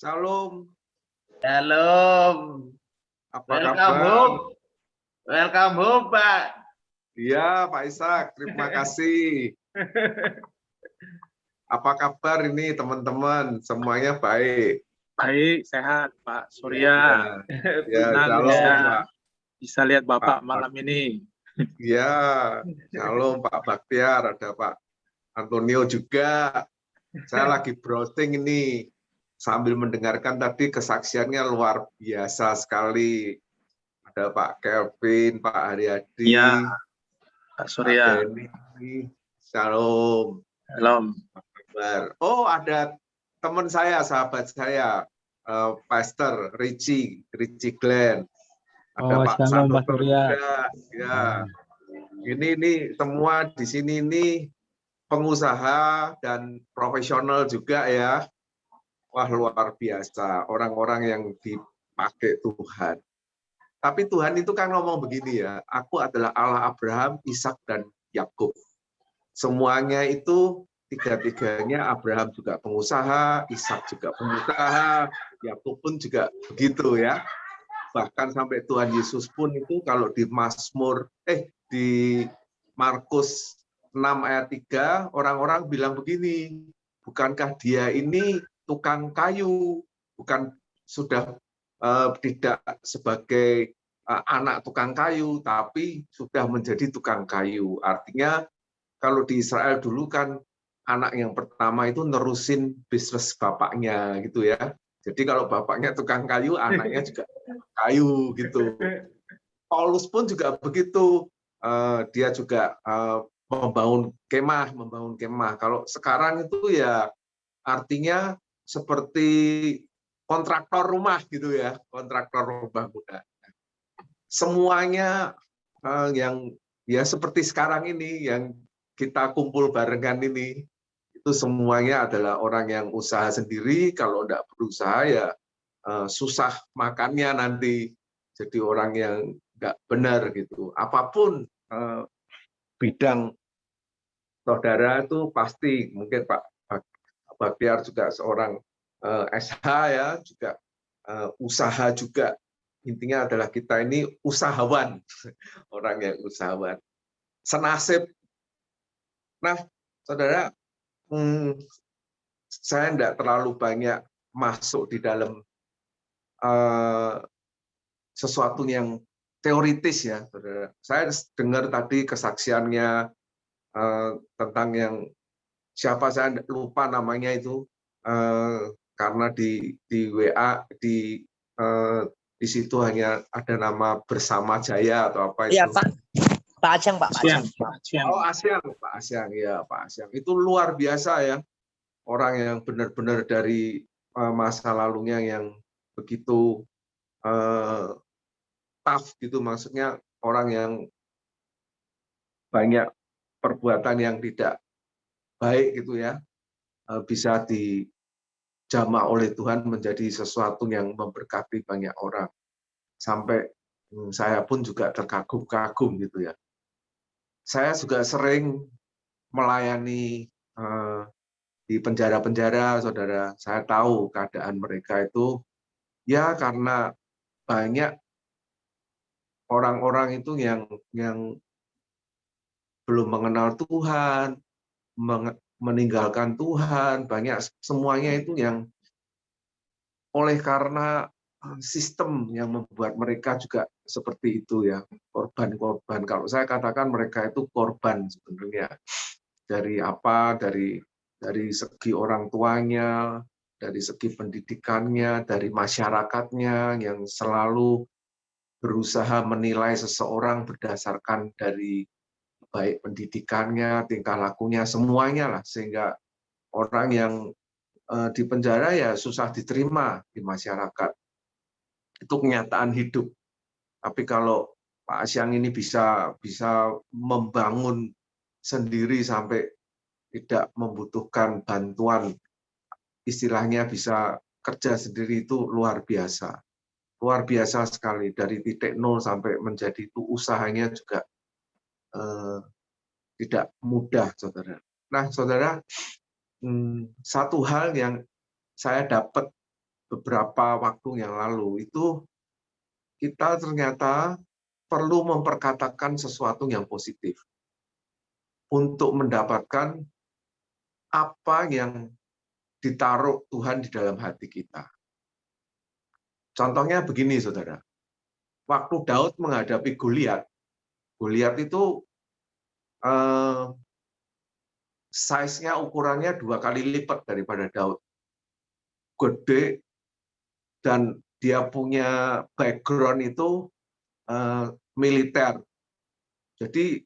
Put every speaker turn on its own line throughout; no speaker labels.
Shalom.
Shalom.
Apa
Welcome
kabar?
home. Welcome home, Pak.
Iya, Pak Ishak. Terima kasih. Apa kabar ini teman-teman? Semuanya baik?
Baik, sehat, Pak Surya.
Ya,
Senang
shalom, Pak.
bisa lihat Bapak
Pak
malam ini.
Ya, shalom Pak Baktiar. Ada Pak Antonio juga. Saya lagi browsing ini. Sambil mendengarkan tadi kesaksiannya luar biasa sekali. Ada Pak Kelvin, Pak Haryadi,
Ya, Pak
Pak
Surya.
Denny. Shalom.
Shalom.
Oh, ada teman saya, sahabat saya, Pastor Richie Glenn. Ada Pak
Shalom, Pak
Santoso
Surya.
juga. Ya, ini semua di sini ini pengusaha dan profesional juga ya. Wah, luar biasa orang-orang yang dipakai Tuhan. Tapi Tuhan itu kan ngomong begini ya, aku adalah Allah Abraham, Ishak dan Yakub. Semuanya itu tiga-tiganya, Abraham juga pengusaha, Ishak juga pengusaha, Yakub pun juga begitu ya. Bahkan sampai Tuhan Yesus pun itu kalau di di Markus 6 ayat 3, orang-orang bilang begini, bukankah dia ini tukang kayu, bukan sudah tidak sebagai anak tukang kayu, tapi sudah menjadi tukang kayu. Artinya kalau di Israel dulu kan anak yang pertama itu nerusin bisnis bapaknya gitu ya. Jadi kalau bapaknya tukang kayu, anaknya juga kayu gitu. Paulus pun juga begitu. Dia juga membangun kemah. Kalau sekarang itu ya artinya seperti kontraktor rumah gitu ya, kontraktor rumah muda. Semuanya yang ya seperti sekarang ini yang kita kumpul barengan ini, itu semuanya adalah orang yang usaha sendiri. Kalau tidak berusaha ya susah makannya nanti. Jadi orang yang nggak benar gitu. Apapun bidang saudara itu pasti, mungkin Pak Baktiar juga seorang SH ya, juga usaha juga. Intinya adalah kita ini usahawan, orang yang usahawan. Senasib. Nah, saudara, saya tidak terlalu banyak masuk di dalam sesuatu yang teoritis ya, saudara. Saya dengar tadi kesaksiannya tentang yang siapa, saya lupa namanya itu, karena di WA di situ hanya ada nama Bersama Jaya atau apa itu.
Iya, Pak Asyang, Pak Asyang.
Oh, Pak Asyang, ya Pak Asyang. Itu luar biasa ya. Orang yang benar-benar dari masa lalunya yang begitu tough gitu, maksudnya orang yang banyak perbuatan yang tidak baik gitu ya, bisa dijamah oleh Tuhan menjadi sesuatu yang memberkati banyak orang. Sampai saya pun juga terkagum-kagum gitu ya. Saya juga sering melayani di penjara-penjara, saudara. Saya tahu keadaan mereka itu ya karena banyak orang-orang itu yang belum mengenal Tuhan, meninggalkan Tuhan, banyak semuanya itu yang oleh karena sistem yang membuat mereka juga seperti itu ya, korban-korban. Kalau saya katakan mereka itu korban sebenarnya. Dari apa? Dari segi orang tuanya, dari segi pendidikannya, dari masyarakatnya yang selalu berusaha menilai seseorang berdasarkan dari baik pendidikannya, tingkah lakunya, semuanya lah, sehingga orang yang di penjara ya susah diterima di masyarakat. Itu kenyataan hidup. Tapi kalau Pak Asyang ini bisa membangun sendiri sampai tidak membutuhkan bantuan, istilahnya bisa kerja sendiri, itu luar biasa. Luar biasa sekali, dari titik nol sampai menjadi itu usahanya juga tidak mudah, saudara. Nah, saudara, satu hal yang saya dapat beberapa waktu yang lalu itu kita ternyata perlu memperkatakan sesuatu yang positif untuk mendapatkan apa yang ditaruh Tuhan di dalam hati kita. Contohnya begini, saudara. Waktu Daud menghadapi Goliat, Goliat itu size-nya, ukurannya 2 kali lipat daripada Daud. Gede, dan dia punya background itu militer. Jadi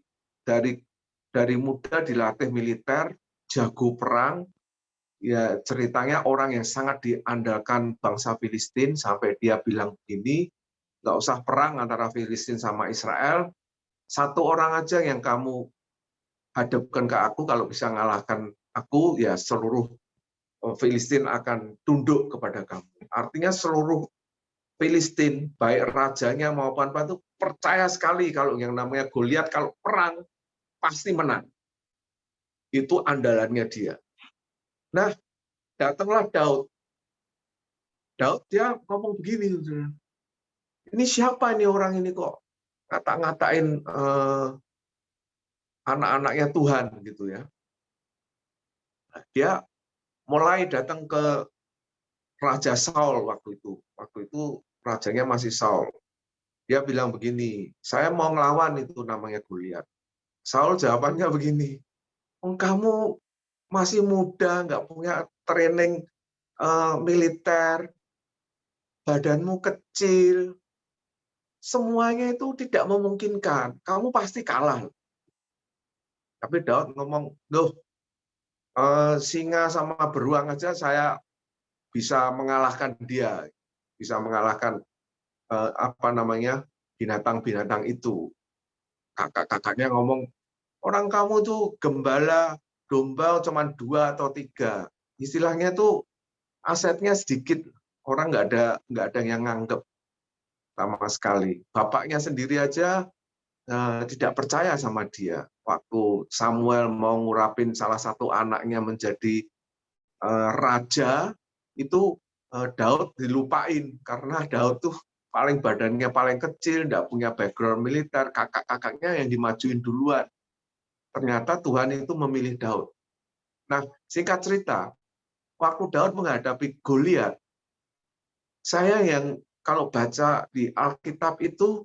dari muda dilatih militer, jago perang. Ya, ceritanya orang yang sangat diandalkan bangsa Filistin sampai dia bilang begini, nggak usah perang antara Filistin sama Israel, satu orang aja yang kamu hadapkan ke aku, kalau bisa ngalahkan aku, ya seluruh Filistin akan tunduk kepada kamu. Artinya seluruh Filistin, baik rajanya maupun apa itu, percaya sekali kalau yang namanya Goliat kalau perang pasti menang. Itu andalannya dia. Nah, datanglah Daud. Daud dia ngomong begini, ini siapa ini orang ini kok ngata-ngatain anak-anaknya Tuhan gitu ya. Nah, dia mulai datang ke Raja Saul waktu itu. Waktu itu rajanya masih Saul. Dia bilang begini, saya mau ngelawan itu namanya Goliat. Saul jawabannya begini, kamu masih muda, nggak punya training militer, badanmu kecil, semuanya itu tidak memungkinkan. Kamu pasti kalah. Tapi Daud ngomong, loh, singa sama beruang aja saya bisa mengalahkan dia, bisa mengalahkan binatang-binatang itu. Kakak-kakaknya ngomong, orang kamu tuh gembala domba cuma 2 atau 3. Istilahnya tuh asetnya sedikit, orang nggak ada yang nganggep sama sekali. Bapaknya sendiri aja tidak percaya sama dia. Waktu Samuel mau ngurapin salah satu anaknya menjadi raja, itu Daud dilupain karena Daud tuh badannya paling kecil, nggak punya background militer, kakak-kakaknya yang dimajuin duluan. Ternyata Tuhan itu memilih Daud. Nah, singkat cerita, waktu Daud menghadapi Goliat, saya yang kalau baca di Alkitab itu,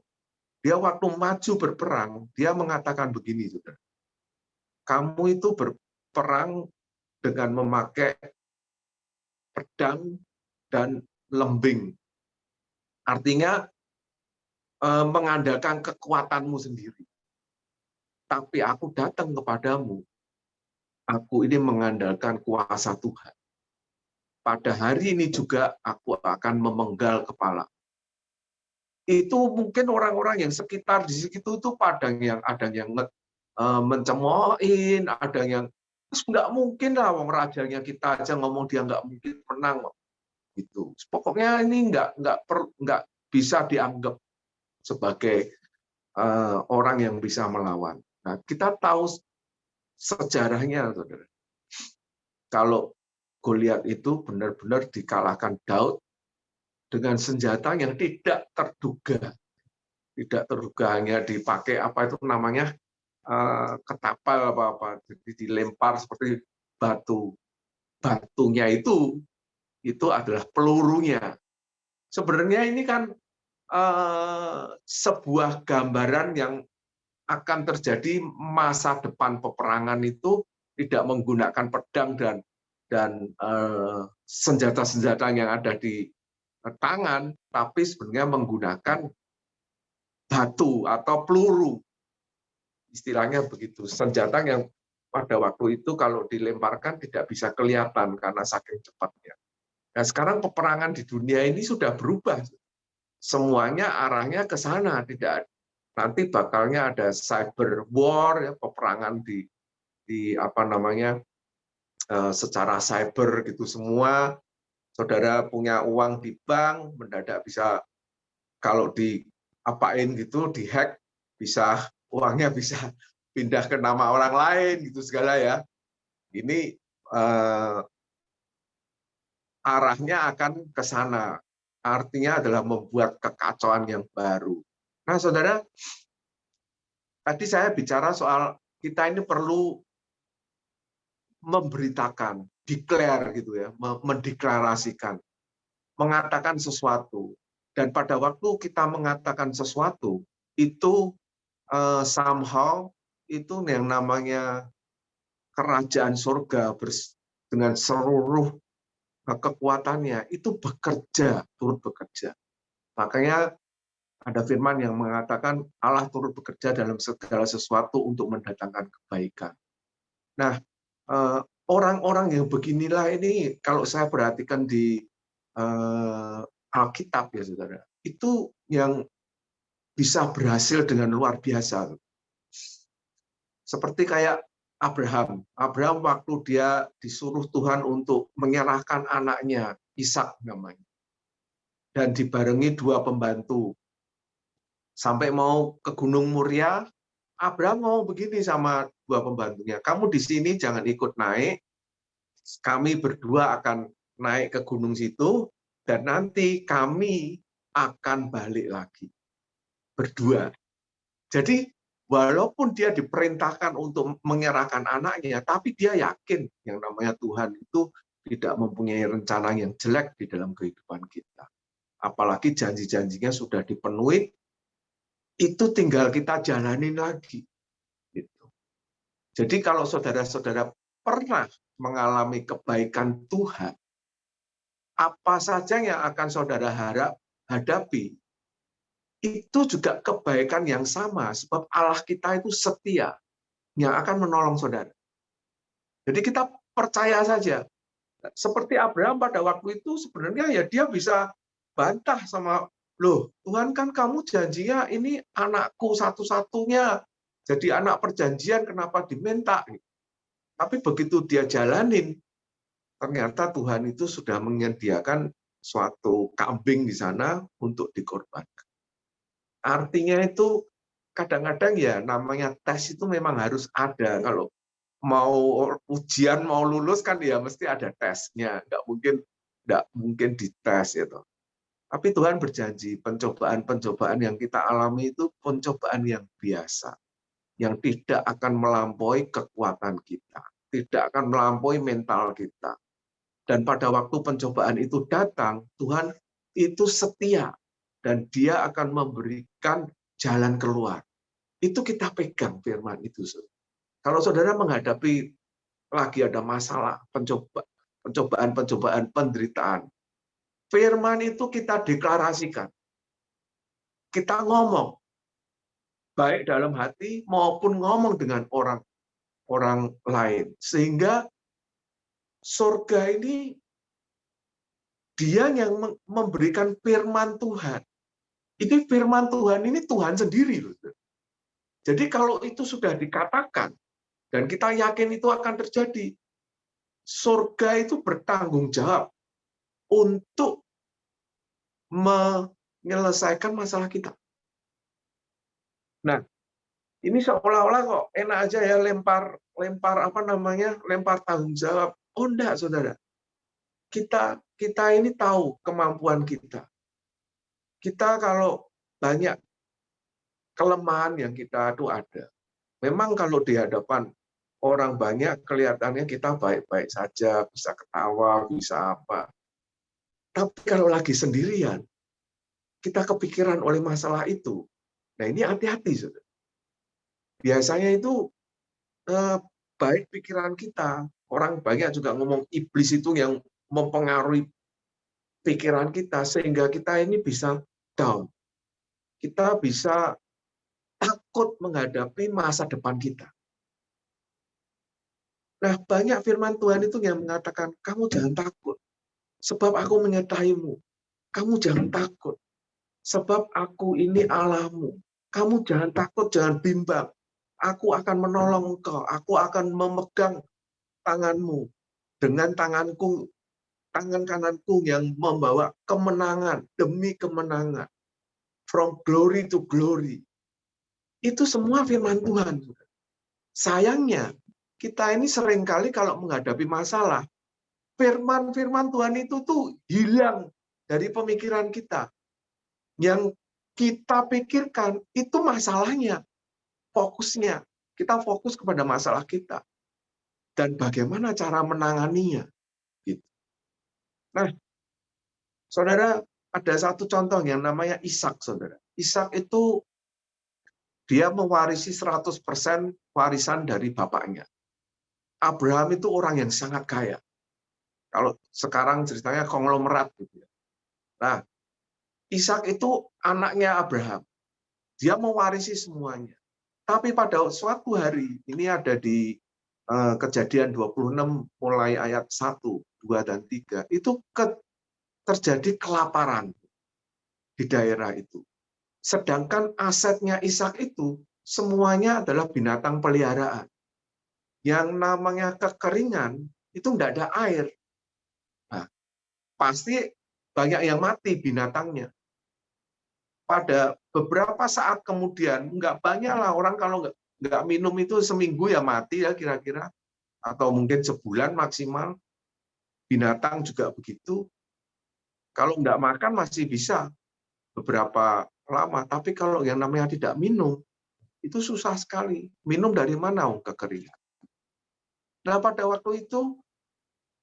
dia waktu maju berperang, dia mengatakan begini, saudara. Kamu itu berperang dengan memakai pedang dan lembing. Artinya mengandalkan kekuatanmu sendiri. Tapi aku datang kepadamu, aku ini mengandalkan kuasa Tuhan. Pada hari ini juga aku akan memenggal kepala. Itu mungkin orang-orang yang sekitar di situ itu ada yang mencemoohin, ada yang nggak mungkin lah, wong rajanya kita aja ngomong dia nggak mungkin menang gitu. Pokoknya ini nggak bisa dianggap sebagai orang yang bisa melawan. Nah, kita tahu sejarahnya, saudara. Kalau Goliat itu benar-benar dikalahkan Daud dengan senjata yang tidak terduga. Tidak terduga, hanya dipakai apa itu namanya ketapel apa-apa, jadi dilempar seperti batu. Batunya itu adalah pelurunya. Sebenarnya ini kan sebuah gambaran yang akan terjadi masa depan peperangan itu tidak menggunakan pedang dan senjata-senjata yang ada di tangan, tapi sebenarnya menggunakan batu atau peluru. Istilahnya begitu. Senjata yang pada waktu itu kalau dilemparkan tidak bisa kelihatan karena saking cepatnya. Nah, sekarang peperangan di dunia ini sudah berubah. Semuanya arahnya ke sana, tidak nanti bakalnya ada cyber war, ya, peperangan di apa namanya secara cyber gitu semua. Saudara punya uang di bank, mendadak bisa kalau diapain gitu, dihack, bisa uangnya bisa pindah ke nama orang lain gitu segala ya. Ini arahnya akan ke sana. Artinya adalah membuat kekacauan yang baru. Nah, saudara, tadi saya bicara soal kita ini perlu memberitakan, declare gitu ya, mendeklarasikan, mengatakan sesuatu. Dan pada waktu kita mengatakan sesuatu, itu somehow itu yang namanya kerajaan surga dengan seluruh kekuatannya itu bekerja, turut bekerja. Makanya ada firman yang mengatakan Allah turut bekerja dalam segala sesuatu untuk mendatangkan kebaikan. Nah, orang-orang yang beginilah ini kalau saya perhatikan di Alkitab ya saudara, itu yang bisa berhasil dengan luar biasa. Seperti kayak Abraham. Abraham waktu dia disuruh Tuhan untuk menyerahkan anaknya, Ishak namanya. Dan dibarengi 2 pembantu. Sampai mau ke Gunung Muria, Abraham mau begini sama 2 pembantunya. Kamu di sini jangan ikut naik. Kami berdua akan naik ke gunung situ, dan nanti kami akan balik lagi. Berdua. Jadi, walaupun dia diperintahkan untuk menyerahkan anaknya, tapi dia yakin yang namanya Tuhan itu tidak mempunyai rencana yang jelek di dalam kehidupan kita. Apalagi janji-janjinya sudah dipenuhi, itu tinggal kita jalanin lagi. Gitu. Jadi kalau saudara-saudara pernah mengalami kebaikan Tuhan, apa saja yang akan saudara hadapi, itu juga kebaikan yang sama, sebab Allah kita itu setia, yang akan menolong saudara. Jadi kita percaya saja. Seperti Abraham pada waktu itu sebenarnya ya dia bisa bantah sama, loh Tuhan kan kamu janjinya ini anakku satu-satunya, jadi anak perjanjian kenapa diminta? Tapi begitu dia jalanin, ternyata Tuhan itu sudah menyediakan suatu kambing di sana untuk dikorbankan. Artinya itu kadang-kadang ya namanya tes itu memang harus ada. Kalau mau ujian mau lulus kan ya mesti ada tesnya, nggak mungkin dites itu. Tapi Tuhan berjanji pencobaan-pencobaan yang kita alami itu pencobaan yang biasa, yang tidak akan melampaui kekuatan kita, tidak akan melampaui mental kita. Dan pada waktu pencobaan itu datang, Tuhan itu setia dan Dia akan memberikan jalan keluar. Itu kita pegang firman itu. Kalau saudara menghadapi lagi ada masalah, pencobaan, penderitaan, firman itu kita deklarasikan. Kita ngomong, baik dalam hati maupun ngomong dengan orang lain. Sehingga surga ini dia yang memberikan firman Tuhan. Ini firman Tuhan ini Tuhan sendiri. Jadi kalau itu sudah dikatakan, dan kita yakin itu akan terjadi, surga itu bertanggung jawab untuk menyelesaikan masalah kita. Nah, ini seolah-olah kok enak aja ya lempar tanggung jawab. Oh enggak, saudara. Kita ini tahu kemampuan kita. Kita kalau banyak kelemahan yang kita itu ada. Memang kalau di hadapan orang banyak kelihatannya kita baik-baik saja, bisa ketawa, bisa apa. Tapi kalau lagi sendirian, kita kepikiran oleh masalah itu. Nah ini hati-hati, saudara. Biasanya itu baik pikiran kita. Orang banyak juga ngomong iblis itu yang mempengaruhi pikiran kita sehingga kita ini bisa down. Kita bisa takut menghadapi masa depan kita. Nah, banyak firman Tuhan itu yang mengatakan, kamu jangan takut, sebab aku menyertai-mu. Kamu jangan takut, sebab aku ini Allahmu. Kamu jangan takut, jangan bimbang. Aku akan menolong engkau. Aku akan memegang tanganmu dengan tangan kananku yang membawa kemenangan demi kemenangan. From glory to glory. Itu semua firman Tuhan. Sayangnya, kita ini seringkali kalau menghadapi masalah, firman-firman Tuhan itu tuh hilang dari pemikiran kita. Yang kita pikirkan itu masalahnya, fokusnya. Kita fokus kepada masalah kita. Dan bagaimana cara menanganinya. Gitu. Nah, saudara, ada satu contoh yang namanya Ishak, saudara. Ishak itu dia mewarisi 100% warisan dari bapaknya. Abraham itu orang yang sangat kaya. Kalau sekarang ceritanya konglomerat gitu ya. Nah, Ishak itu anaknya Abraham. Dia mewarisi semuanya. Tapi pada suatu hari, ini ada di Kejadian 26 mulai ayat 1, 2 dan 3, itu terjadi kelaparan di daerah itu. Sedangkan asetnya Ishak itu semuanya adalah binatang peliharaan. Yang namanya kekeringan itu tidak ada air. Nah, pasti banyak yang mati binatangnya. Pada beberapa saat kemudian, nggak banyak lah orang kalau nggak minum itu seminggu ya mati ya kira-kira. Atau mungkin sebulan maksimal. Binatang juga begitu. Kalau nggak makan masih bisa beberapa lama. Tapi kalau yang namanya tidak minum, itu susah sekali. Minum dari mana? Kekeringan. Nah, pada waktu itu,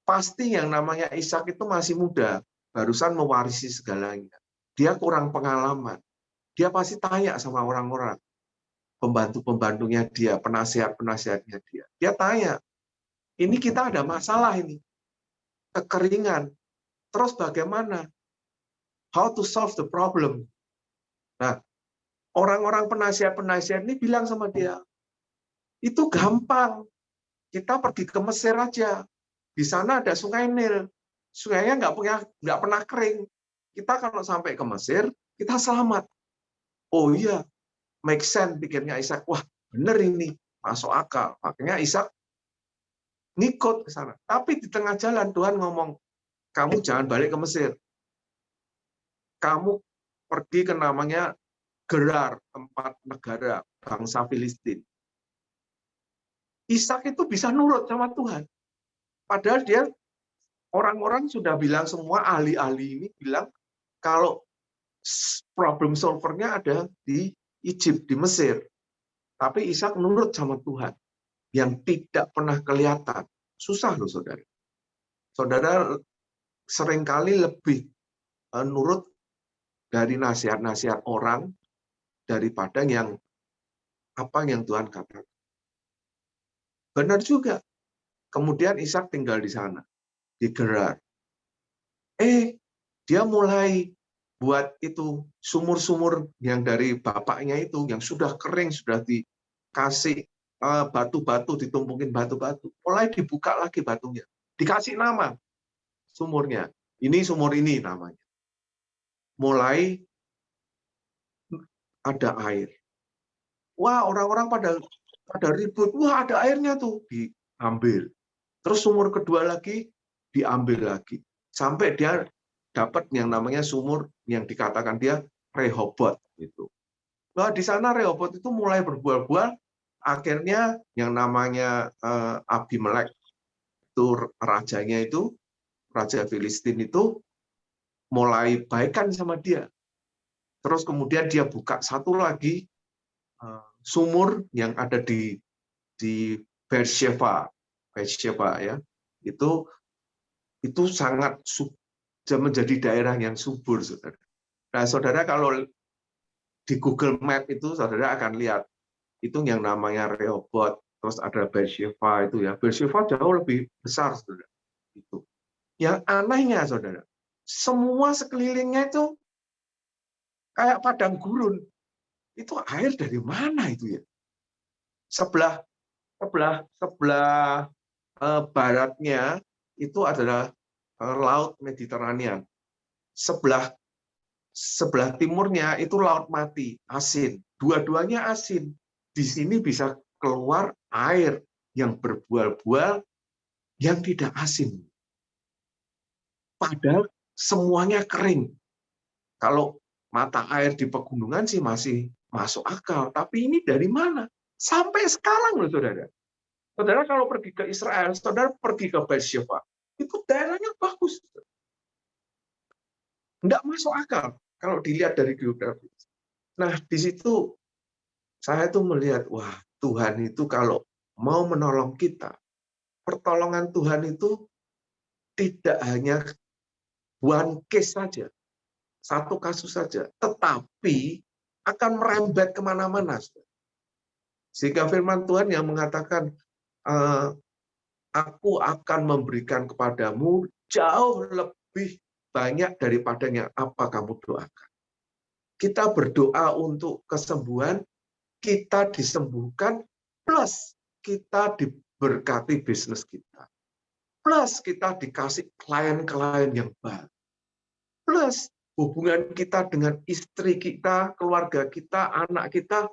pasti yang namanya Ishak itu masih muda. Barusan mewarisi segalanya. Dia kurang pengalaman. Dia pasti tanya sama orang-orang. Pembantu-pembantunya dia, penasihat-penasihatnya dia. Dia tanya, ini kita ada masalah ini. Kekeringan. Terus bagaimana? How to solve the problem? Nah, orang-orang penasihat-penasihat ini bilang sama dia, itu gampang. Kita pergi ke Mesir aja. Di sana ada sungai Nil. Sungainya nggak pernah kering. Kita kalau sampai ke Mesir, kita selamat. Oh iya, make sense pikirnya Ishak. Wah, bener ini, masuk akal. Makanya Ishak ngikut ke sana. Tapi di tengah jalan Tuhan ngomong, kamu jangan balik ke Mesir. Kamu pergi ke namanya Gerar, tempat negara bangsa Filistin. Ishak itu bisa nurut sama Tuhan. Padahal dia, orang-orang sudah bilang semua, ahli-ahli ini bilang, kalau problem solvernya ada di Egypt, di Mesir. Tapi Ishak nurut sama Tuhan. Yang tidak pernah kelihatan. Susah loh, saudara. Saudara seringkali lebih nurut dari nasihat-nasihat orang daripada yang apa yang Tuhan katakan. Benar juga. Kemudian Ishak tinggal di sana, di Gerar. Dia mulai buat itu sumur-sumur yang dari bapaknya itu, yang sudah kering, sudah dikasih batu-batu, ditumpukin batu-batu. Mulai dibuka lagi batunya. Dikasih nama sumurnya. Ini sumur ini namanya. Mulai ada air. Wah, orang-orang pada ribut. Wah, ada airnya tuh. Diambil. Terus sumur kedua lagi, diambil lagi. Sampai dia dapat yang namanya sumur yang dikatakan dia Rehobot. Gitu. Nah, di sana Rehobot itu mulai berbual-bual. Akhirnya yang namanya Abimelek, itu rajanya itu, Raja Filistin itu, mulai baikan sama dia. Terus kemudian dia buka satu lagi sumur yang ada di Beersheba ya. Itu sangat menjadi daerah yang subur, saudara. Nah, saudara kalau di Google Map itu saudara akan lihat itu yang namanya Rehobot, terus ada Beersheba itu ya. Beersheba jauh lebih besar, saudara. Itu. Yang anehnya, saudara, semua sekelilingnya itu kayak padang gurun. Itu air dari mana itu ya? Sebelah baratnya itu adalah Laut Mediterania. Sebelah timurnya itu Laut Mati, asin. Dua-duanya asin. Di sini bisa keluar air yang berbual-bual yang tidak asin. Padahal semuanya kering. Kalau mata air di pegunungan sih masih masuk akal. Tapi ini dari mana? Sampai sekarang loh, saudara. Saudara kalau pergi ke Israel, saudara pergi ke Beersheba. Itu daerahnya bagus. Enggak masuk akal kalau dilihat dari geografi. Nah, di situ saya tuh melihat, wah, Tuhan itu kalau mau menolong kita, pertolongan Tuhan itu tidak hanya one case saja, satu kasus saja, tetapi akan merembet kemana-mana. Sehingga firman Tuhan yang mengatakan, aku akan memberikan kepadamu jauh lebih banyak daripada yang apa kamu doakan. Kita berdoa untuk kesembuhan, kita disembuhkan, plus kita diberkati bisnis kita. Plus kita dikasih klien-klien yang baru. Plus hubungan kita dengan istri kita, keluarga kita, anak kita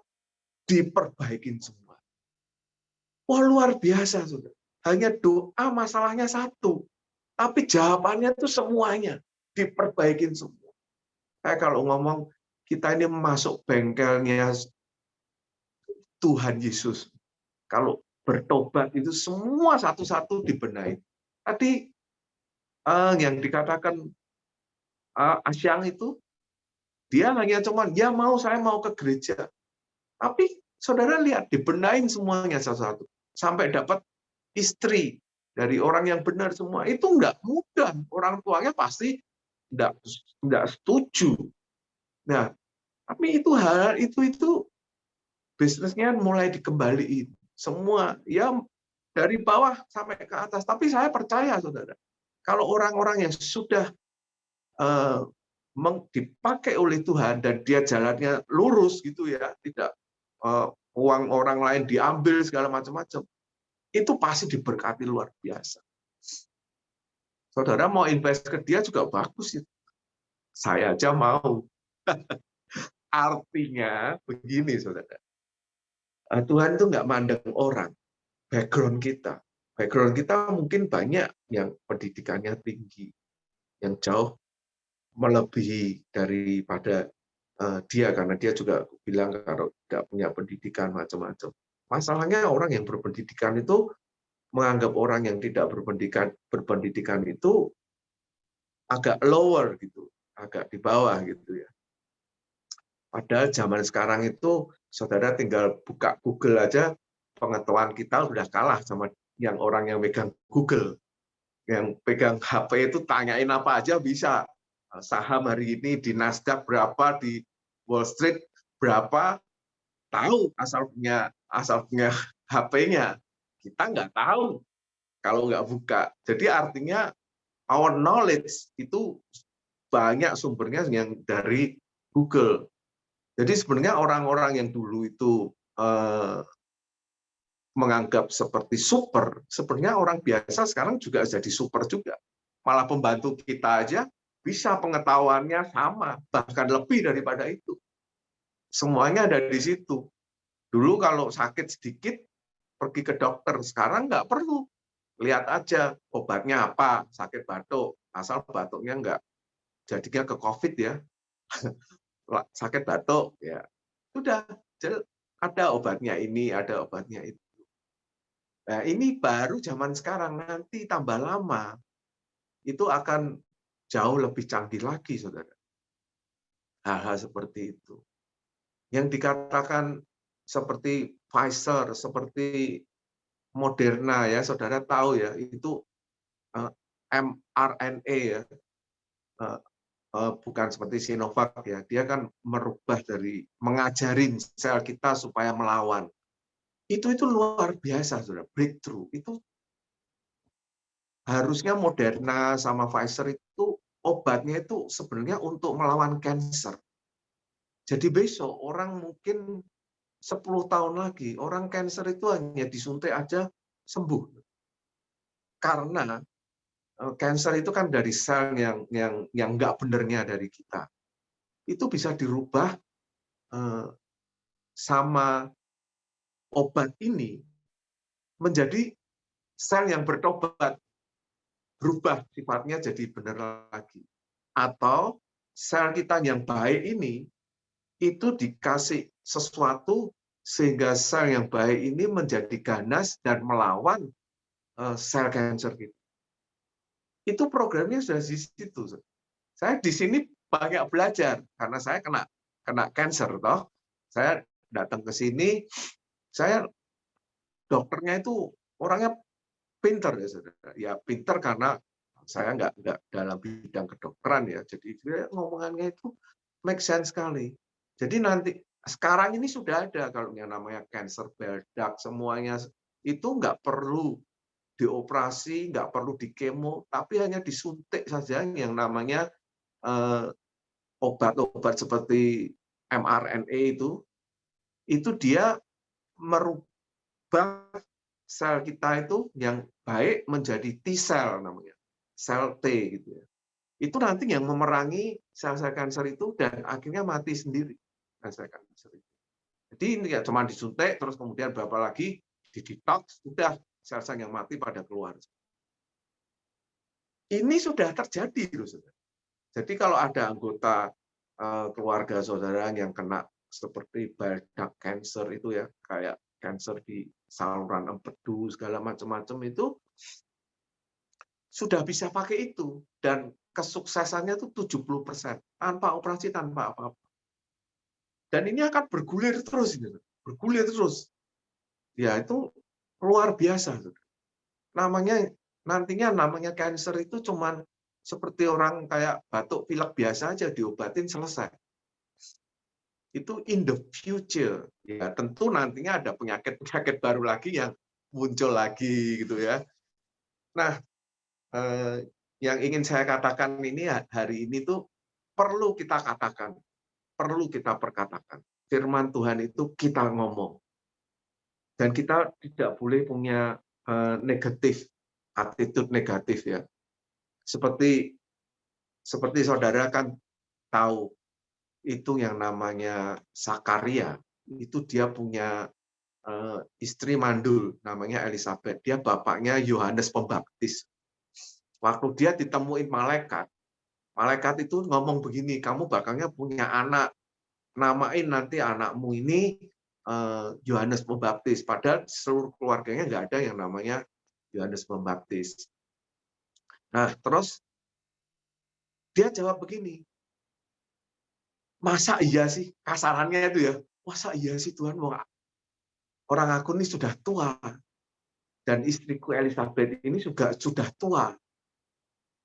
diperbaikin semua. Wah, luar biasa, Saudara. Hanya doa masalahnya satu, tapi jawabannya itu semuanya diperbaikin semua. Kayak kalau ngomong kita ini masuk bengkelnya Tuhan Yesus. Kalau bertobat itu semua satu-satu dibenahi. Tadi yang dikatakan Asyang itu, dia hanya cuman, ya saya mau ke gereja. Tapi saudara lihat, dibenahin semuanya satu-satu. Sampai dapat istri dari orang yang benar semua. Itu enggak mudah. Orang tuanya pasti enggak setuju. Nah, tapi itu bisnisnya mulai dikembaliin. Semua, ya dari bawah sampai ke atas. Tapi saya percaya, saudara, kalau orang-orang yang sudah dipakai oleh Tuhan dan dia jalannya lurus gitu ya, tidak uang orang lain diambil segala macam-macam, itu pasti diberkati luar biasa. Saudara mau invest ke dia juga bagus itu. Saya aja mau. Artinya begini, saudara. Tuhan itu nggak mandang orang, background kita. Background kita mungkin banyak yang pendidikannya tinggi, yang jauh melebihi daripada dia, karena dia juga bilang kalau tidak punya pendidikan macam-macam. Masalahnya orang yang berpendidikan itu menganggap orang yang tidak berpendidikan itu agak lower gitu, agak di bawah gitu ya. Padahal zaman sekarang itu saudara tinggal buka Google aja, pengetahuan kita sudah kalah sama yang orang yang megang Google. Yang pegang HP itu tanyain apa aja bisa. Saham hari ini di Nasdaq berapa, di Wall Street berapa, tahu asal punya HP-nya. Kita nggak tahu kalau nggak buka. Jadi artinya our knowledge itu banyak sumbernya yang dari Google. Jadi sebenarnya orang-orang yang dulu itu menganggap seperti super, sebenarnya orang biasa sekarang juga jadi super juga. Malah pembantu kita aja bisa pengetahuannya sama, bahkan lebih daripada itu. Semuanya ada di situ. Dulu kalau sakit sedikit, pergi ke dokter. Sekarang nggak perlu. Lihat aja obatnya apa, sakit batuk. Asal batuknya nggak jadinya ke COVID ya. Sakit batuk, ya sudah. Ada obatnya ini, ada obatnya itu. Nah, ini baru zaman sekarang, nanti tambah lama itu akan jauh lebih canggih lagi, saudara. Hal-hal seperti itu. Yang dikatakan seperti Pfizer, seperti Moderna ya, saudara tahu ya, itu mRNA ya, bukan seperti Sinovac ya. Dia kan merubah dari mengajarin sel kita supaya melawan. Itu luar biasa, saudara. Breakthrough itu harusnya Moderna sama Pfizer itu obatnya itu sebenarnya untuk melawan kanker. Jadi besok orang mungkin 10 tahun lagi orang kanker itu hanya disuntik aja sembuh. Karena kanker itu kan dari sel yang nggak benernya dari kita. Itu bisa dirubah sama obat ini menjadi sel yang bertobat, berubah sifatnya jadi benar lagi. Atau sel kita yang baik ini itu dikasih sesuatu sehingga sel yang baik ini menjadi ganas dan melawan sel kanker kita. Itu programnya sudah di situ. Saya di sini banyak belajar karena saya kena cancer toh. Saya datang ke sini, saya dokternya itu orangnya pinter ya saudara. Ya pinter karena saya nggak dalam bidang kedokteran ya. Jadi dia ngomongannya itu make sense sekali. Jadi nanti sekarang ini sudah ada kalau yang namanya cancer bile duct semuanya itu nggak perlu dioperasi, nggak perlu dikemo, tapi hanya disuntik saja yang namanya obat-obat seperti mRNA itu dia merubah sel kita itu yang baik menjadi T cell namanya, sel T gitu ya. Itu nanti yang memerangi sel-sel kanker itu dan akhirnya mati sendiri sel kanker itu. Jadi ini ya cuma disuntik terus kemudian berapa lagi di detox sudah sel-sel yang mati pada keluar. Ini sudah terjadi loh saudara. Jadi kalau ada anggota keluarga saudara yang kena seperti bile duct cancer itu ya, kayak cancer di saluran empedu segala macam-macam itu sudah bisa pakai itu dan kesuksesannya itu 70% tanpa operasi tanpa apa-apa. Dan ini akan bergulir terus ini, bergulir terus. Ya itu luar biasa. Namanya cancer itu cuman seperti orang kayak batuk pilek biasa aja diobatin selesai. Itu in the future. Ya tentu nantinya ada penyakit baru lagi yang muncul lagi gitu ya. Nah, yang ingin saya katakan ini hari ini tuh perlu kita katakan, perlu kita perkatakan. Firman Tuhan itu kita ngomong. Dan kita tidak boleh punya negatif, attitude negatif ya. Seperti saudara kan tahu itu yang namanya Zakaria, itu dia punya istri mandul namanya Elizabeth. Dia bapaknya Yohanes Pembaptis. Waktu dia ditemuin malaikat itu ngomong begini, kamu bakalnya punya anak, namain nanti anakmu ini Yohanes Pembaptis. Padahal seluruh keluarganya nggak ada yang namanya Yohanes Pembaptis. Nah, terus dia jawab begini, masa iya sih, kasarannya itu ya, masa iya sih Tuhan, orang aku ini sudah tua, dan istriku Elizabeth ini juga sudah tua.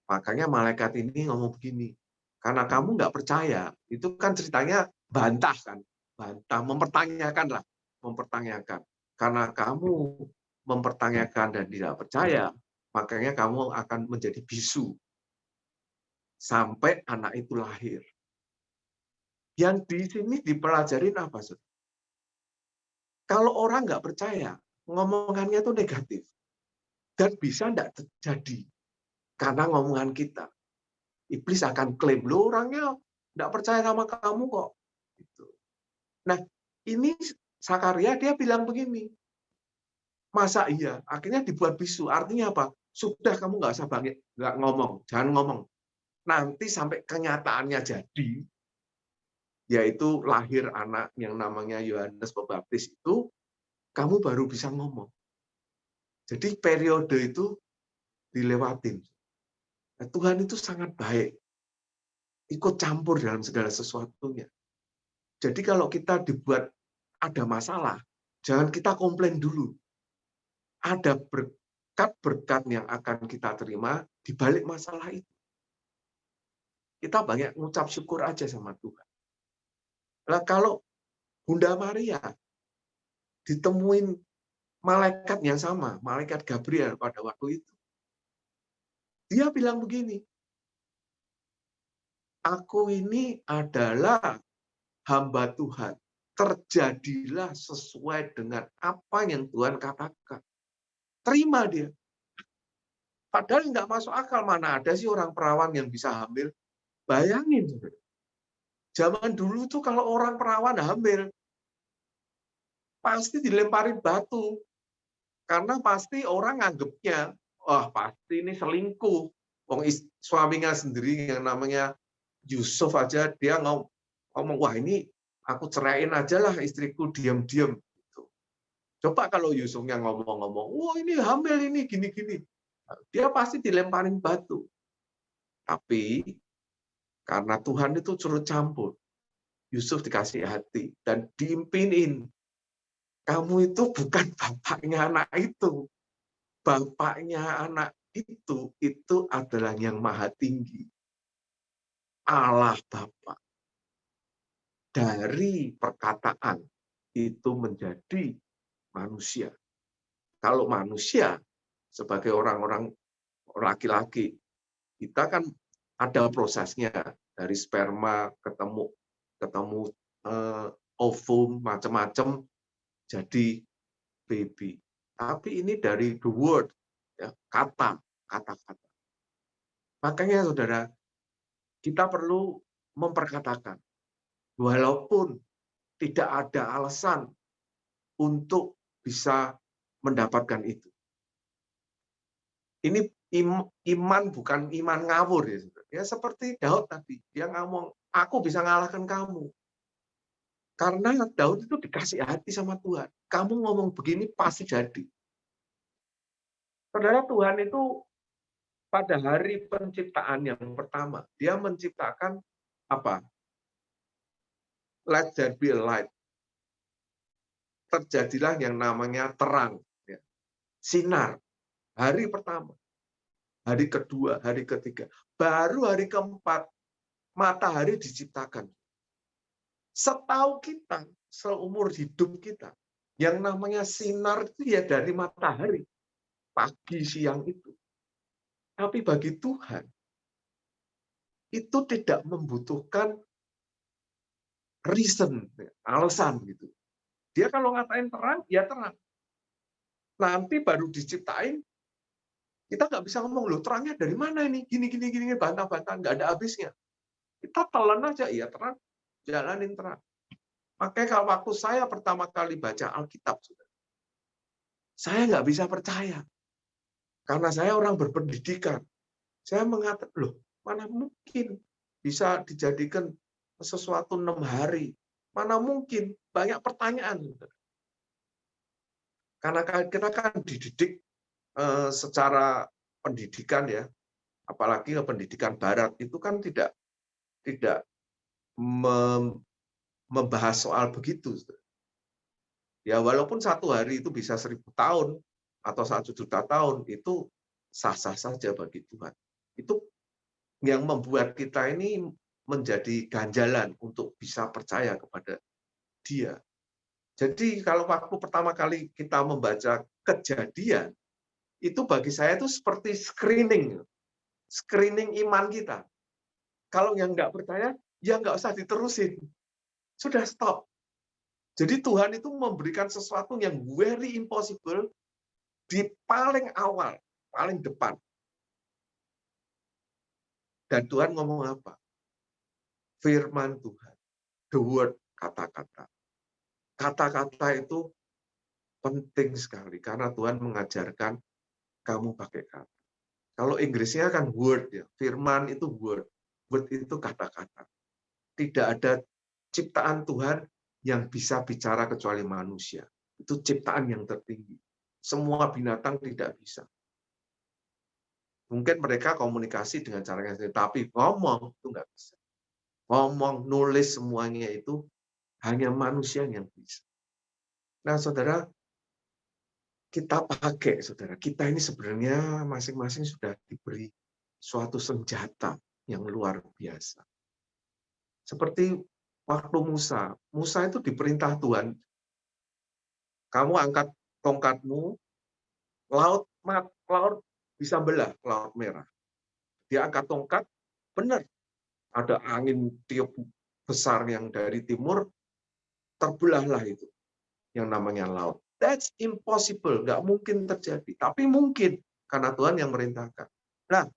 Makanya malaikat ini ngomong begini, karena kamu nggak percaya, itu kan ceritanya bantah kan, bantah, mempertanyakan. Karena kamu mempertanyakan dan tidak percaya, makanya kamu akan menjadi bisu sampai anak itu lahir. Yang di sini dipelajarin apa, Saudara? Kalau orang nggak percaya, ngomongannya itu negatif. Dan bisa nggak terjadi. Karena ngomongan kita. Iblis akan klaim, lo orangnya nggak percaya sama kamu kok. Gitu. Nah, ini Zakaria dia bilang begini, masa iya? Akhirnya dibuat bisu. Artinya apa? Sudah kamu nggak usah nggak ngomong, jangan ngomong. Nanti sampai kenyataannya jadi, yaitu lahir anak yang namanya Yohanes Pembaptis itu, kamu baru bisa ngomong. Jadi periode itu dilewatin. Nah, Tuhan itu sangat baik. Ikut campur dalam segala sesuatunya. Jadi kalau kita dibuat ada masalah, jangan kita komplain dulu. Ada berkat-berkat yang akan kita terima di balik masalah itu. Kita banyak ngucap syukur aja sama Tuhan. Nah, kalau Bunda Maria ditemuin malaikat yang sama, malaikat Gabriel pada waktu itu, dia bilang begini, aku ini adalah hamba Tuhan, terjadilah sesuai dengan apa yang Tuhan katakan. Terima dia. Padahal nggak masuk akal, mana ada sih orang perawan yang bisa hamil. Bayangin, zaman dulu tuh kalau orang perawan hamil, pasti dilemparin batu. Karena pasti orang nganggepnya, wah pasti ini selingkuh. Suaminya sendiri yang namanya Yusuf aja, dia ngomong, wah ini aku ceraiin aja lah istriku diam-diam. Coba kalau Yusufnya ngomong-ngomong, wah ini hamil ini, gini-gini. Dia pasti dilemparin batu. Tapi karena Tuhan itu turut campur, Yusuf dikasih hati dan diimpinin. Kamu itu bukan bapaknya anak itu. Bapaknya anak itu adalah yang maha tinggi. Allah Bapa. Dari perkataan itu menjadi manusia. Kalau manusia sebagai orang-orang laki-laki, kita kan ada prosesnya dari sperma ketemu ovum macam-macam jadi baby. Tapi ini dari the word, ya, kata-kata. Makanya saudara, kita perlu memperkatakan, walaupun tidak ada alasan untuk bisa mendapatkan itu. Ini iman bukan iman ngawur ya, saudara. Ya seperti Daud tadi, dia ngomong, aku bisa ngalahkan kamu. Karena Daud itu dikasih hati sama Tuhan. Kamu ngomong begini pasti jadi. Saudara, Tuhan itu pada hari penciptaan yang pertama, dia menciptakan apa? Let there be a light. Terjadilah yang namanya terang. Ya. Sinar. Hari pertama. Hari kedua, hari ketiga. Baru hari keempat, matahari diciptakan. Setahu kita, seumur hidup kita, yang namanya sinar itu ya dari matahari. Pagi, siang itu. Tapi bagi Tuhan, itu tidak membutuhkan reason, alasan gitu. Dia kalau ngatain terang, ya terang. Nanti baru diciptain, kita nggak bisa ngomong, loh terangnya dari mana ini? Gini, bantah-bantah, nggak ada habisnya. Kita telan aja, ya terang, jalanin terang. Makanya kalau waktu saya pertama kali baca Alkitab, saya nggak bisa percaya. Karena saya orang berpendidikan. Saya mengatakan, loh mana mungkin bisa dijadikan sesuatu 6 hari? Mana mungkin? Banyak pertanyaan. Karena kita kan dididik secara pendidikan ya, apalagi pendidikan Barat itu kan tidak membahas soal begitu. Ya walaupun 1 hari itu bisa 1000 tahun atau 1 juta tahun, itu sah-sah saja bagi Tuhan. Itu yang membuat kita ini menjadi ganjalan untuk bisa percaya kepada Dia. Jadi kalau waktu pertama kali kita membaca Kejadian, itu bagi saya itu seperti screening iman kita. Kalau yang nggak percaya, ya nggak usah diterusin. Sudah stop. Jadi Tuhan itu memberikan sesuatu yang very impossible di paling awal, paling depan. Dan Tuhan ngomong apa? Firman Tuhan. The word, kata-kata. Kata-kata itu penting sekali karena Tuhan mengajarkan kamu pakai kata. Kalau Inggrisnya kan word ya, firman itu word. Word itu kata-kata. Tidak ada ciptaan Tuhan yang bisa bicara kecuali manusia. Itu ciptaan yang tertinggi. Semua binatang tidak bisa. Mungkin mereka komunikasi dengan caranya sendiri, tapi ngomong itu nggak bisa. Ngomong, nulis semuanya itu hanya manusia yang bisa. Nah, saudara, kita pakai, saudara. Kita ini sebenarnya masing-masing sudah diberi suatu senjata yang luar biasa. Seperti waktu Musa. Musa itu diperintah Tuhan, kamu angkat tongkatmu, laut bisa belah, laut merah. Dia angkat tongkat, benar. Ada angin tiup besar yang dari timur, terbelahlah itu yang namanya laut. That's impossible, nggak mungkin terjadi. Tapi mungkin karena Tuhan yang merintahkan. Nah,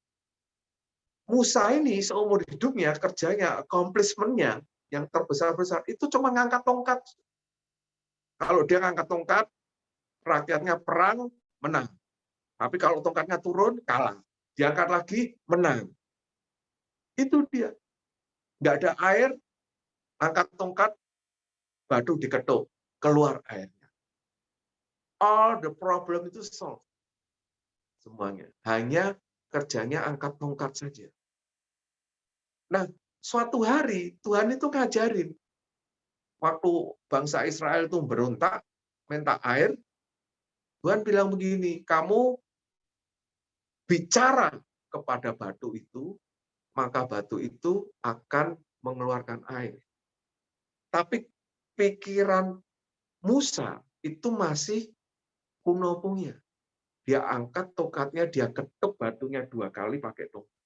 Musa ini seumur hidupnya kerjanya, accomplishment-nya yang terbesar-besar itu cuma ngangkat tongkat. Kalau dia ngangkat tongkat, rakyatnya perang, menang. Tapi kalau tongkatnya turun, kalah. Diangkat lagi, menang. Itu dia. Nggak ada air, angkat tongkat, batu diketuk, keluar airnya. All the problem itu solve. semuanya. Hanya kerjanya angkat tongkat saja. Nah, suatu hari Tuhan itu ngajarin. Waktu bangsa Israel itu berontak, minta air, Tuhan bilang begini, kamu bicara kepada batu itu, maka batu itu akan mengeluarkan air. Tapi pikiran Musa itu masih kuno punya. Dia angkat tongkatnya, dia ketuk batunya 2 kali pakai tongkat.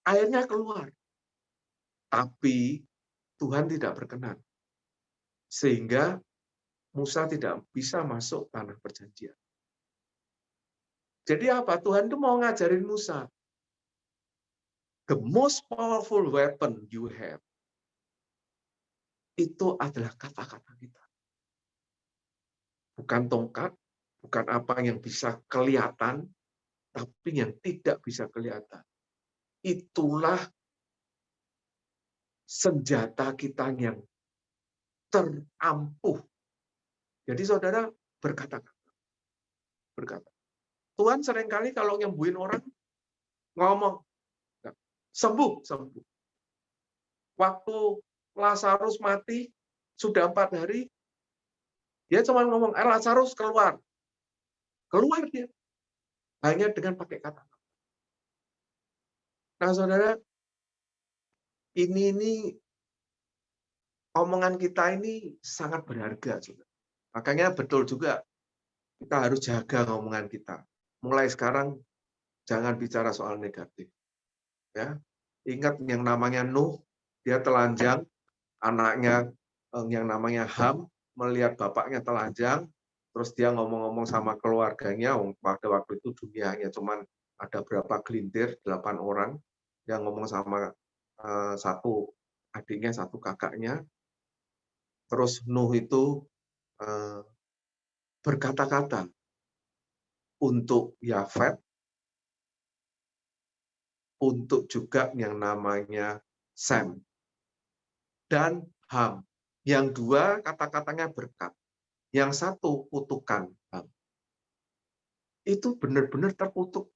Airnya keluar. Tapi Tuhan tidak berkenan. Sehingga Musa tidak bisa masuk tanah perjanjian. Jadi apa? Tuhan itu mau ngajarin Musa. The most powerful weapon you have itu adalah kata-kata kita. Bukan tongkat, bukan apa yang bisa kelihatan, tapi yang tidak bisa kelihatan. Itulah senjata kita yang terampuh. Jadi saudara berkata-kata. Tuhan seringkali kalau nyembuhin orang, ngomong, sembuh. Waktu Lazarus mati, sudah 4 hari, dia cuma ngomong, Lazarus keluar. Keluar dia. Hanya dengan pakai kata. Nah saudara, ini omongan kita ini sangat berharga. Saudara. Makanya betul juga, kita harus jaga omongan kita. Mulai sekarang, jangan bicara soal negatif. Ya, ingat yang namanya Nuh, dia telanjang, anaknya yang namanya Ham melihat bapaknya telanjang, terus dia ngomong-ngomong sama keluarganya, pada waktu itu dunianya cuman ada berapa gelintir, 8 orang, yang ngomong sama satu adiknya, satu kakaknya. Terus Nuh itu berkata-kata untuk Yafet, untuk juga yang namanya Sem dan Ham. Yang 2 kata-katanya berkat. Yang 1 kutukan Ham. Itu benar-benar terkutuk.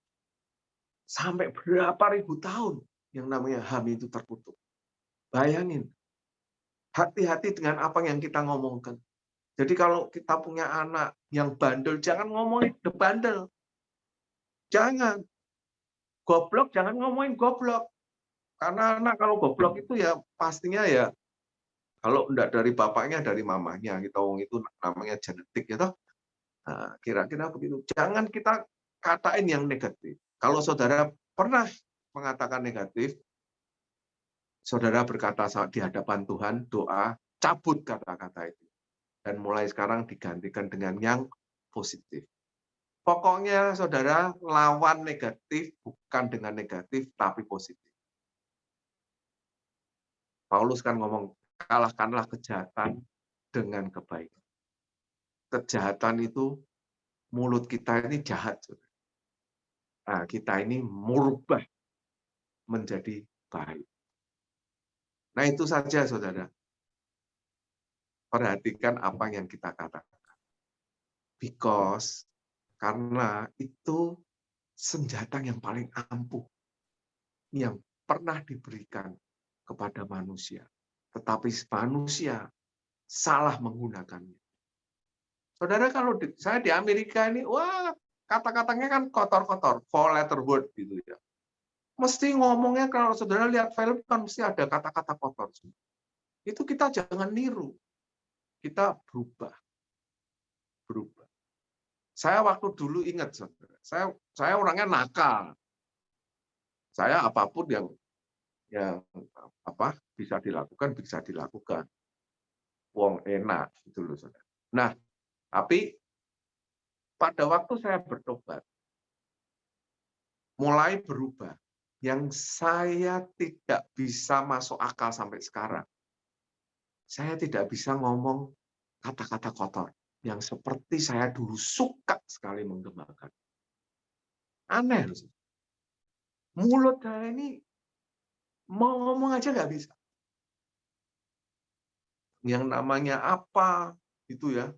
Sampai berapa ribu tahun yang namanya Ham itu terkutuk. Bayangin. Hati-hati dengan apa yang kita ngomongkan. Jadi kalau kita punya anak yang bandel, jangan ngomongin the bandel. Jangan. Goblok, jangan ngomongin goblok. Karena anak kalau goblok itu ya pastinya ya, kalau enggak dari bapaknya, dari mamanya. Itu namanya genetik. Gitu. Nah, kira-kira begitu. Jangan kita katain yang negatif. Kalau saudara pernah mengatakan negatif, saudara berkata di hadapan Tuhan, doa, cabut kata-kata itu. Dan mulai sekarang digantikan dengan yang positif. Pokoknya saudara lawan negatif bukan dengan negatif tapi positif. Paulus kan ngomong, kalahkanlah kejahatan dengan kebaikan. Kejahatan itu mulut kita ini jahat. Saudara. Nah, kita ini merubah menjadi baik. Nah, itu saja saudara. Perhatikan apa yang kita katakan. Because karena itu senjata yang paling ampuh yang pernah diberikan kepada manusia. Tetapi manusia salah menggunakannya. Saudara, kalau saya di Amerika ini, wah, kata-katanya kan kotor-kotor, four letter word gitu ya. Mesti ngomongnya kalau saudara lihat film kan mesti ada kata-kata kotor. Itu kita jangan niru. Kita berubah. Saya waktu dulu ingat, saudara, saya orangnya nakal. Saya apapun yang bisa dilakukan. Wong enak gitu loh, saudara. Nah, tapi pada waktu saya bertobat, mulai berubah. Yang saya tidak bisa masuk akal sampai sekarang. Saya tidak bisa ngomong kata-kata kotor yang seperti saya dulu suka sekali menggemakan. Aneh. Mulut saya ini mau ngomong aja nggak bisa. Yang namanya apa, gitu ya.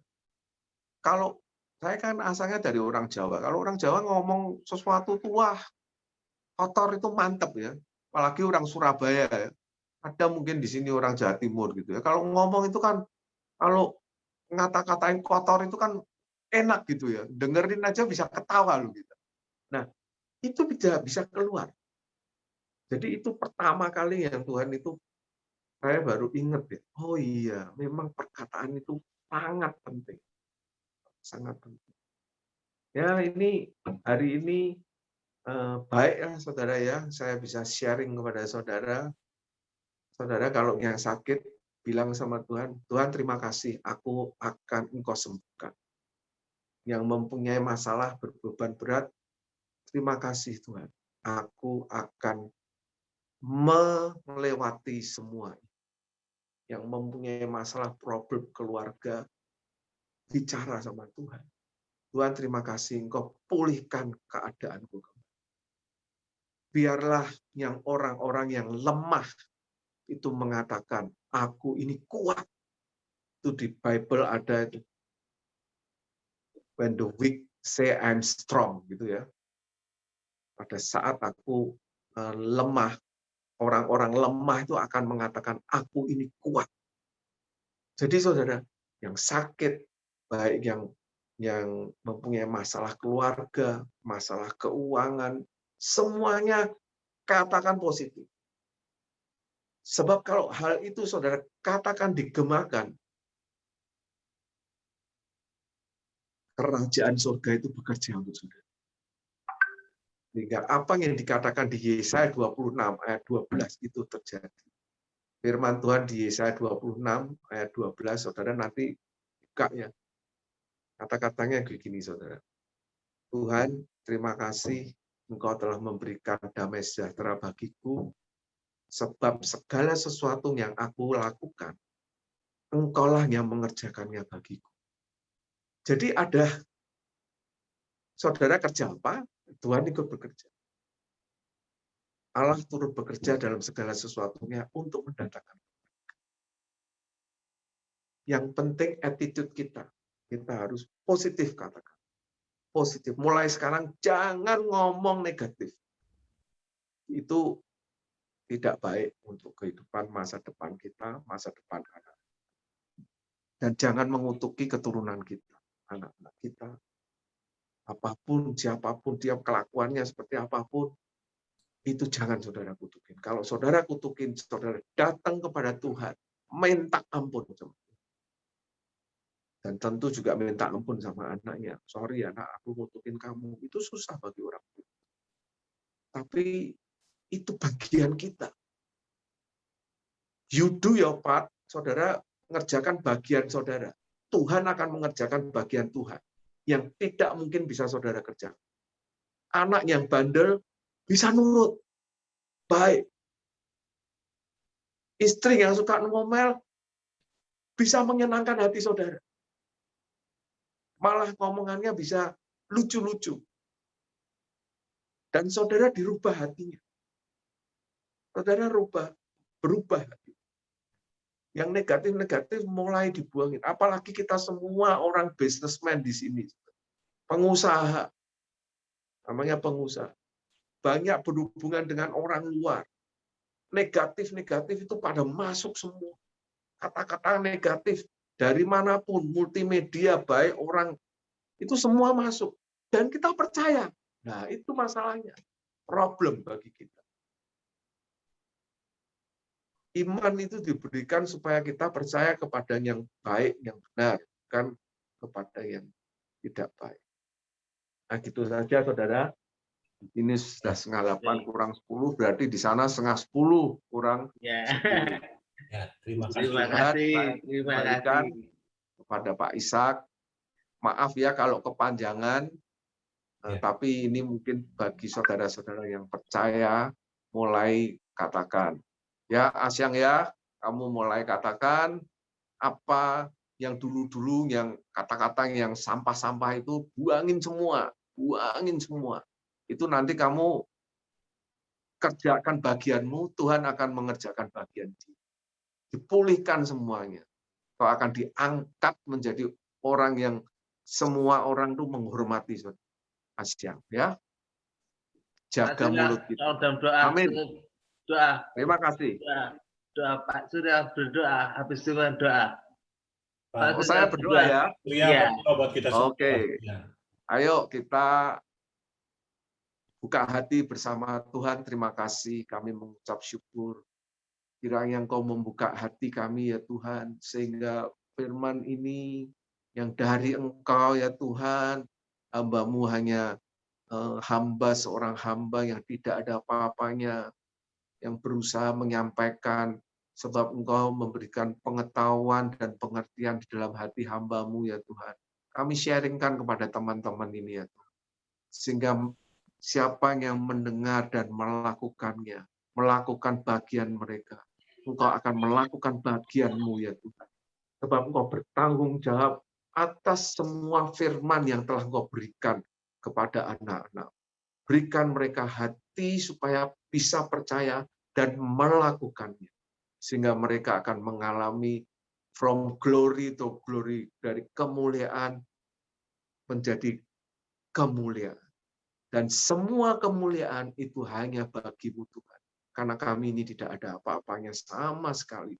Kalau Saya kan asalnya dari orang Jawa. Kalau orang Jawa ngomong sesuatu tua, kotor itu mantep ya. Apalagi orang Surabaya ya. Ada mungkin di sini orang Jawa Timur gitu ya. Kalau ngomong itu kan, kalau ngata-katain kotor itu kan enak gitu ya. Dengerin aja bisa ketawa loh gitu. Nah, itu bisa keluar. Jadi itu pertama kali yang Tuhan itu saya baru ingat ya. Oh iya, memang perkataan itu sangat penting. Sangat penting. Ya, ini hari ini baik ya saudara ya, saya bisa sharing kepada saudara. Saudara kalau yang sakit bilang sama Tuhan, Tuhan terima kasih, aku akan Engkau sembuhkan. Yang mempunyai masalah berbeban berat, terima kasih Tuhan, aku akan melewati semua. Yang mempunyai masalah problem keluarga, bicara sama Tuhan. Tuhan terima kasih, Engkau pulihkan keadaanku. Biarlah yang orang-orang yang lemah itu mengatakan, aku ini kuat. Itu di Bible ada itu. When the weak say I'm strong, gitu ya. Pada saat aku lemah, orang-orang lemah itu akan mengatakan, aku ini kuat. Jadi saudara, yang sakit, baik yang mempunyai masalah keluarga, masalah keuangan, semuanya katakan positif. Sebab kalau hal itu saudara katakan digemakan, kerajaan surga itu bekerja untuk saudara. Sehingga apa yang dikatakan di Yesaya 26 ayat 12 itu terjadi. Firman Tuhan di Yesaya 26 ayat 12, saudara nanti buka ya. Kata-katanya begini saudara. Tuhan, terima kasih Engkau telah memberikan damai sejahtera bagiku, sebab segala sesuatu yang aku lakukan, Engkaulah yang mengerjakannya bagiku. Jadi ada, saudara kerja apa? Tuhan ikut bekerja. Allah turut bekerja dalam segala sesuatunya untuk mendatangkan. Yang penting attitude kita. Kita harus positif katakan. Positif. Mulai sekarang jangan ngomong negatif. Itu tidak baik untuk kehidupan masa depan kita, masa depan anak. Dan jangan mengutuki keturunan kita, anak-anak kita. Apapun, siapapun dia kelakuannya seperti apapun, itu jangan saudara kutukin. Kalau saudara kutukin, saudara datang kepada Tuhan, minta ampun. Dan tentu juga minta ampun sama anaknya. Sorry anak, aku kutukin kamu. Itu susah bagi orang tua. Tapi itu bagian kita. You do your part, saudara mengerjakan bagian saudara. Tuhan akan mengerjakan bagian Tuhan. Yang tidak mungkin bisa saudara kerjakan. Anak yang bandel bisa nurut. Baik. Istri yang suka ngomel bisa menyenangkan hati saudara. Malah ngomongannya bisa lucu-lucu. Dan saudara dirubah hatinya. Saudara berubah hati. Yang negatif-negatif mulai dibuangin. Apalagi kita semua orang businessman di sini. Pengusaha. Namanya pengusaha. Banyak berhubungan dengan orang luar. Negatif-negatif itu pada masuk semua. Kata-kata negatif dari manapun, multimedia, baik orang, itu semua masuk. Dan kita percaya. Nah, itu masalahnya. Problem bagi kita. Iman itu diberikan supaya kita percaya kepada yang baik, yang benar, bukan kepada yang tidak baik. Nah, gitu saja, saudara. Ini sudah 7:30 kurang 10, berarti di sana 9:30 kurang 10.
Ya, terima kasih. Terima kasih.
Kepada Pak Ishak. Maaf ya kalau kepanjangan, tapi ini mungkin bagi saudara-saudara yang percaya, mulai katakan. Ya, Asyang ya, kamu mulai katakan apa yang dulu-dulu, yang kata-kata yang sampah-sampah itu, buangin semua. Itu nanti kamu kerjakan bagianmu, Tuhan akan mengerjakan bagian dia. Dipulihkan semuanya. Kau akan diangkat menjadi orang yang semua orang tuh menghormati Asyang, ya. Jaga mulut kita.
Doa.
Amin.
Doa.
Terima kasih.
Doa Pak Surya berdoa, habis itu doa.
Oh, saya berdoa ya.
Iya. Buat kita semua.
Oke.
Ya.
Ayo kita buka hati bersama Tuhan. Terima kasih, kami mengucap syukur. Kiranya Engkau membuka hati kami ya Tuhan, sehingga firman ini yang dari Engkau ya Tuhan, hamba-Mu hanya hamba, seorang hamba yang tidak ada apa-apanya, yang berusaha menyampaikan, sebab Engkau memberikan pengetahuan dan pengertian di dalam hati hamba-Mu ya Tuhan. Kami sharingkan kepada teman-teman ini ya Tuhan. Sehingga siapa yang mendengar dan melakukannya, melakukan bagian mereka, Engkau akan melakukan bagian-Mu ya Tuhan. Sebab Engkau bertanggung jawab atas semua firman yang telah Engkau berikan kepada anak-anak. Berikan mereka hati supaya bisa percaya dan melakukannya. Sehingga mereka akan mengalami from glory to glory, dari kemuliaan menjadi kemuliaan. Dan semua kemuliaan itu hanya bagi-Mu Tuhan. Karena kami ini tidak ada apa-apanya sama sekali.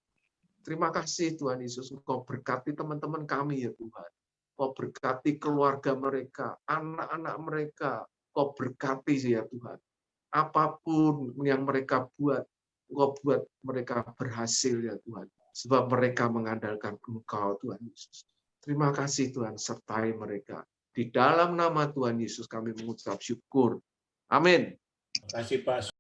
Terima kasih Tuhan Yesus, Engkau berkati teman-teman kami ya Tuhan. Engkau berkati keluarga mereka, anak-anak mereka. Engkau berkati ya Tuhan. Apapun yang mereka buat, Engkau buat mereka berhasil ya Tuhan. Sebab mereka mengandalkan Engkau Tuhan Yesus. Terima kasih Tuhan, sertai mereka. Di dalam nama Tuhan Yesus kami mengucap syukur. Amin.
Terima kasih Pak.